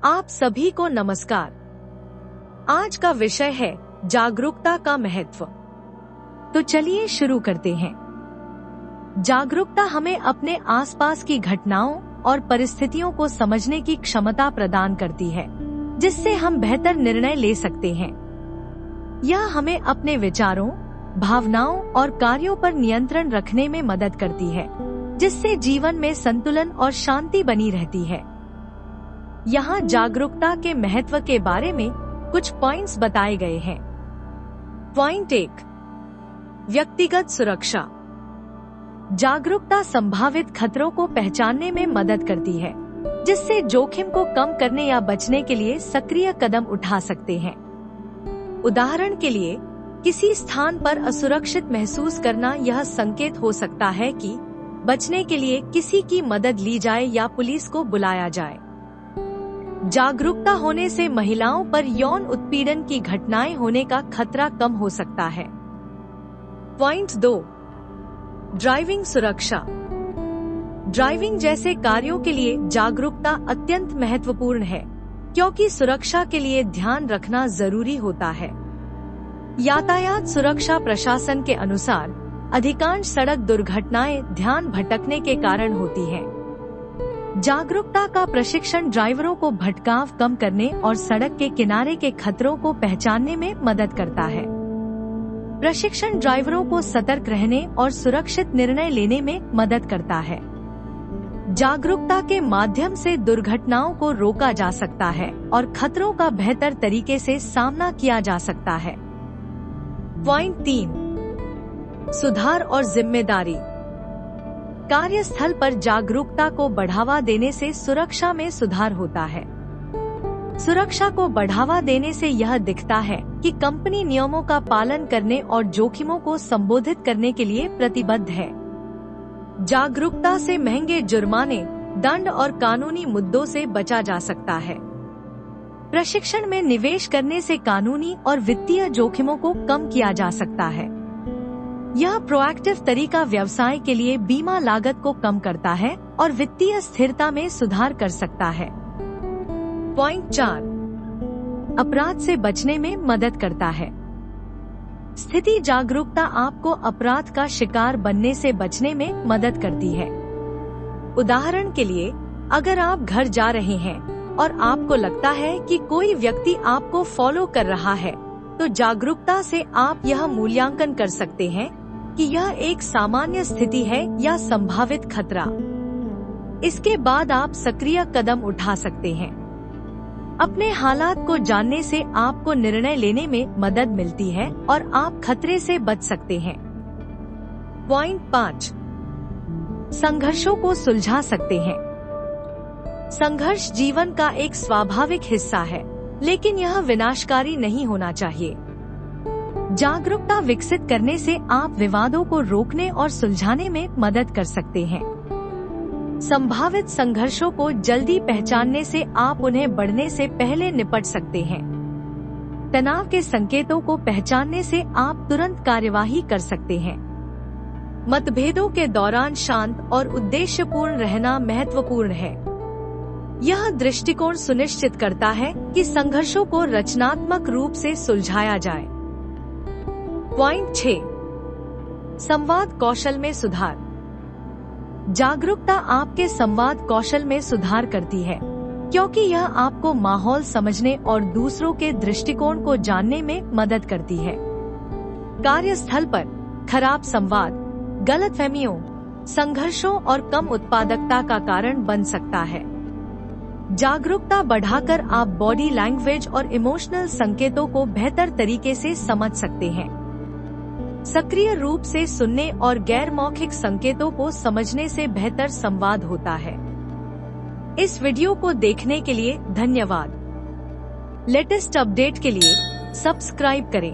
आप सभी को नमस्कार। आज का विषय है जागरूकता का महत्व। तो चलिए शुरू करते हैं। जागरूकता हमें अपने आसपास की घटनाओं और परिस्थितियों को समझने की क्षमता प्रदान करती है, जिससे हम बेहतर निर्णय ले सकते हैं। यह हमें अपने विचारों, भावनाओं और कार्यों पर नियंत्रण रखने में मदद करती है, जिससे जीवन में संतुलन और शांति बनी रहती है। यहाँ जागरूकता के महत्व के बारे में कुछ पॉइंट्स बताए गए हैं। पॉइंट 1, व्यक्तिगत सुरक्षा। जागरूकता संभावित खतरों को पहचानने में मदद करती है, जिससे जोखिम को कम करने या बचने के लिए सक्रिय कदम उठा सकते हैं। उदाहरण के लिए, किसी स्थान पर असुरक्षित महसूस करना यह संकेत हो सकता है कि बचने के लिए किसी की मदद ली जाए या पुलिस को बुलाया जाए। जागरूकता होने से महिलाओं पर यौन उत्पीड़न की घटनाएं होने का खतरा कम हो सकता है। पॉइंट 2, ड्राइविंग सुरक्षा। ड्राइविंग जैसे कार्यों के लिए जागरूकता अत्यंत महत्वपूर्ण है, क्योंकि सुरक्षा के लिए ध्यान रखना जरूरी होता है। यातायात सुरक्षा प्रशासन के अनुसार अधिकांश सड़क दुर्घटनाएं ध्यान भटकने के कारण होती हैं। जागरूकता का प्रशिक्षण ड्राइवरों को भटकाव कम करने और सड़क के किनारे के खतरों को पहचानने में मदद करता है। प्रशिक्षण ड्राइवरों को सतर्क रहने और सुरक्षित निर्णय लेने में मदद करता है। जागरूकता के माध्यम से दुर्घटनाओं को रोका जा सकता है और खतरों का बेहतर तरीके से सामना किया जा सकता है। पॉइंट 3, सुधार और जिम्मेदारी। कार्यस्थल पर जागरूकता को बढ़ावा देने से सुरक्षा में सुधार होता है। सुरक्षा को बढ़ावा देने से यह दिखता है कि कंपनी नियमों का पालन करने और जोखिमों को संबोधित करने के लिए प्रतिबद्ध है। जागरूकता से महंगे जुर्माने, दंड और कानूनी मुद्दों से बचा जा सकता है। प्रशिक्षण में निवेश करने से कानूनी और वित्तीय जोखिमों को कम किया जा सकता है। यह प्रोएक्टिव तरीका व्यवसाय के लिए बीमा लागत को कम करता है और वित्तीय स्थिरता में सुधार कर सकता है। पॉइंट 4, अपराध से बचने में मदद करता है। स्थिति जागरूकता आपको अपराध का शिकार बनने से बचने में मदद करती है। उदाहरण के लिए, अगर आप घर जा रहे हैं और आपको लगता है कि कोई व्यक्ति आपको फॉलो कर रहा है, तो जागरूकता से आप यह मूल्यांकन कर सकते हैं कि यह एक सामान्य स्थिति है या संभावित खतरा। इसके बाद आप सक्रिय कदम उठा सकते हैं। अपने हालात को जानने से आपको निर्णय लेने में मदद मिलती है और आप खतरे से बच सकते हैं। पॉइंट 5, संघर्षों को सुलझा सकते हैं। संघर्ष जीवन का एक स्वाभाविक हिस्सा है, लेकिन यह विनाशकारी नहीं होना चाहिए। जागरूकता विकसित करने से आप विवादों को रोकने और सुलझाने में मदद कर सकते हैं। संभावित संघर्षों को जल्दी पहचानने से आप उन्हें बढ़ने से पहले निपट सकते हैं। तनाव के संकेतों को पहचानने से आप तुरंत कार्यवाही कर सकते हैं। मतभेदों के दौरान शांत और उद्देश्यपूर्ण रहना महत्वपूर्ण है। यह दृष्टिकोण सुनिश्चित करता है कि संघर्षों को रचनात्मक रूप से सुलझाया जाए। पॉइंट 6, संवाद कौशल में सुधार। जागरूकता आपके संवाद कौशल में सुधार करती है, क्योंकि यह आपको माहौल समझने और दूसरों के दृष्टिकोण को जानने में मदद करती है। कार्यस्थल पर खराब संवाद गलतफहमियों, संघर्षों और कम उत्पादकता का कारण बन सकता है। जागरूकता बढ़ाकर आप बॉडी लैंग्वेज और इमोशनल संकेतों को बेहतर तरीके से समझ सकते हैं। सक्रिय रूप से सुनने और गैर मौखिक संकेतों को समझने से बेहतर संवाद होता है। इस वीडियो को देखने के लिए धन्यवाद। लेटेस्ट अपडेट के लिए सब्सक्राइब करें।